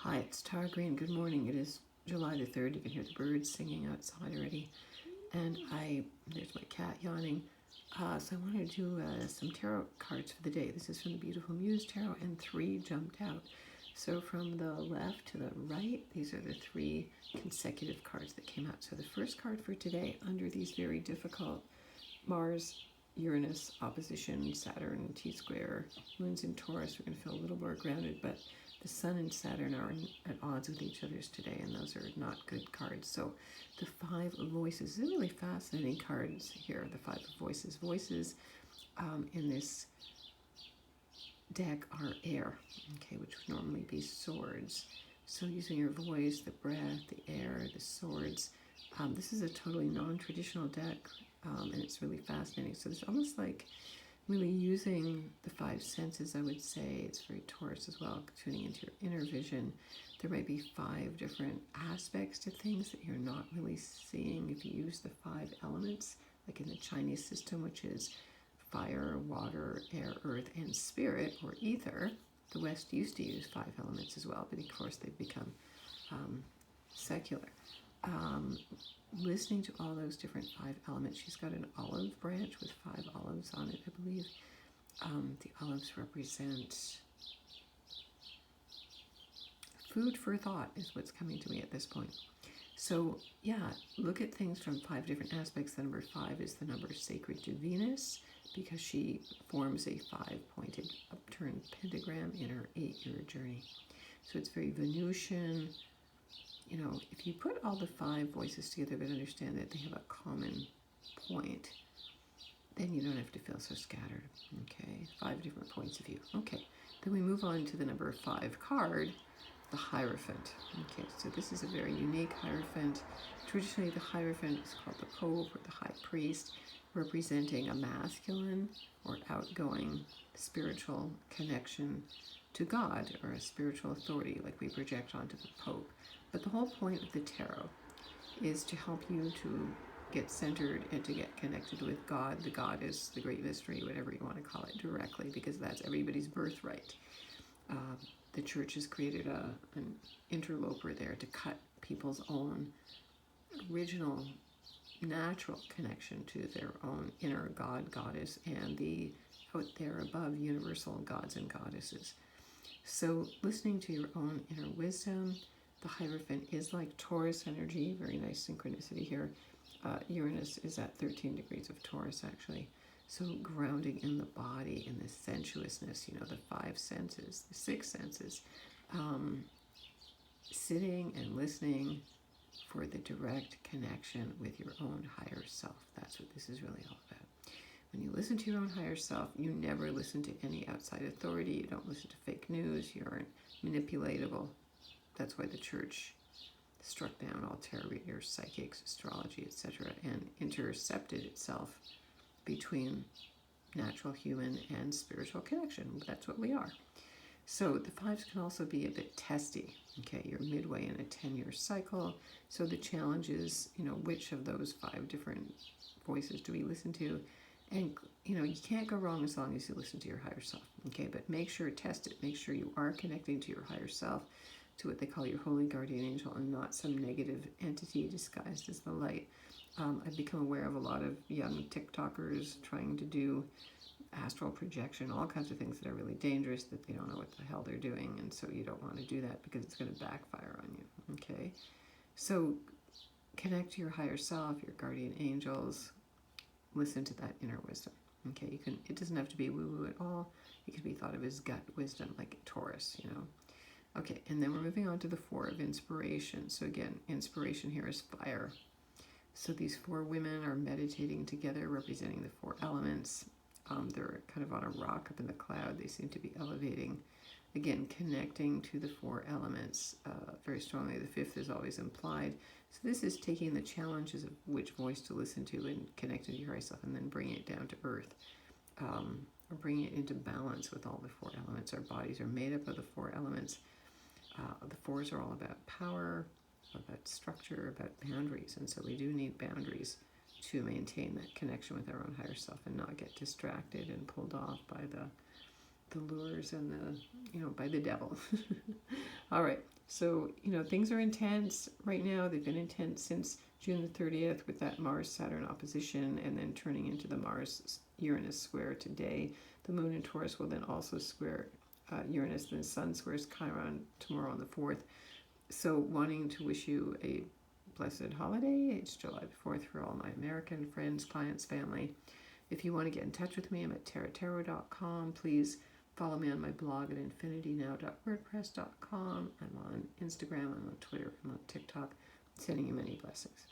Hi, it's Tara Green. Good morning. It is July the 3rd. You can hear the birds singing outside already. And there's my cat yawning. So I wanted to do some tarot cards for the day. This is from the beautiful Muse Tarot, and 3 jumped out. So from the left to the right, these are the 3 consecutive cards that came out. So the first card for today, under these very difficult Mars, Uranus opposition, Saturn, T-square, moon's in Taurus, we're going to feel a little more grounded, but the Sun and Saturn are at odds with each other today, and those are not good cards. So the 5 of Voices, they're really fascinating cards here, the 5 of Voices. Voices in this deck are air, okay, which would normally be swords. So using your voice, the breath, the air, the swords. This is a totally non-traditional deck, and it's really fascinating. So it's almost like really using the 5 senses, I would say. It's very Taurus as well, tuning into your inner vision. There might be 5 different aspects to things that you're not really seeing if you use the 5 elements, like in the Chinese system, which is fire, water, air, earth, and spirit, or ether. The West used to use 5 elements as well, but of course they've become secular. Listening to all those different 5 elements. She's got an olive branch with 5 olives on it, I believe. The olives represent food for thought is what's coming to me at this point. So yeah, look at things from 5 different aspects. The number 5 is the number sacred to Venus, because she forms a 5-pointed upturned pentagram in her 8-year journey. So it's very Venusian. You know, if you put all the 5 voices together but understand that they have a common point, then you don't have to feel so scattered. Okay, 5 different points of view. Okay, then we move on to the number 5 card, the Hierophant. Okay, so this is a very unique Hierophant. Traditionally, the Hierophant is called the Pope or the High Priest, representing a masculine or outgoing spiritual connection to God, or a spiritual authority like we project onto the Pope. But the whole point of the tarot is to help you to get centered and to get connected with God, the goddess, the great mystery, whatever you want to call it, directly, because that's everybody's birthright. The church has created an interloper there to cut people's own original natural connection to their own inner God, goddess, and the out there above universal gods and goddesses. So listening to your own inner wisdom. The Hierophant is like Taurus energy, very nice synchronicity here. Uranus is at 13 degrees of Taurus, actually. So grounding in the body, in the sensuousness, you know, the 5 senses, the 6 senses. Sitting and listening for the direct connection with your own higher self. That's what this is really all about. When you listen to your own higher self, you never listen to any outside authority. You don't listen to fake news. You aren't manipulatable. That's why the church struck down all tarot readers, psychics, astrology, etc., and intercepted itself between natural human and spiritual connection. That's what we are. So the 5s can also be a bit testy. Okay, you're midway in a 10-year cycle. So the challenge is, you know, which of those 5 different voices do we listen to? And, you know, you can't go wrong as long as you listen to your higher self. Okay, but make sure, test it. Make sure you are connecting to your higher self, to what they call your holy guardian angel, and not some negative entity disguised as the light. I've become aware of a lot of young TikTokers trying to do astral projection, all kinds of things that are really dangerous, that they don't know what the hell they're doing, and so you don't want to do that because it's going to backfire on you. Okay, so connect to your higher self, your guardian angels. Listen to that inner wisdom. Okay, you can. It doesn't have to be woo-woo at all. It can be thought of as gut wisdom, like Taurus, you know. Okay, and then we're moving on to the 4 of inspiration. So again, inspiration here is fire. So these 4 women are meditating together, representing the 4 elements. They're kind of on a rock up in the cloud. They seem to be elevating. Again, connecting to the 4 elements very strongly. The 5th is always implied. So this is taking the challenges of which voice to listen to and connecting to your higher self, and then bringing it down to earth. Or bringing it into balance with all the 4 elements. Our bodies are made up of the 4 elements. The 4s are all about power, about structure, about boundaries, and so we do need boundaries to maintain that connection with our own higher self and not get distracted and pulled off by the lures and by the devil. All right, So, things are intense right now. They've been intense since June the 30th with that Mars-Saturn opposition, and then turning into the Mars-Uranus square today. The moon in Taurus will then also square Uranus, then the sun squares Chiron tomorrow on the 4th. So wanting to wish you a blessed holiday. It's July the 4th for all my American friends, clients, family. If you want to get in touch with me, I'm at tarot.com. Please follow me on my blog at infinitynow.wordpress.com. I'm on Instagram, I'm on Twitter, I'm on TikTok. Sending you many blessings.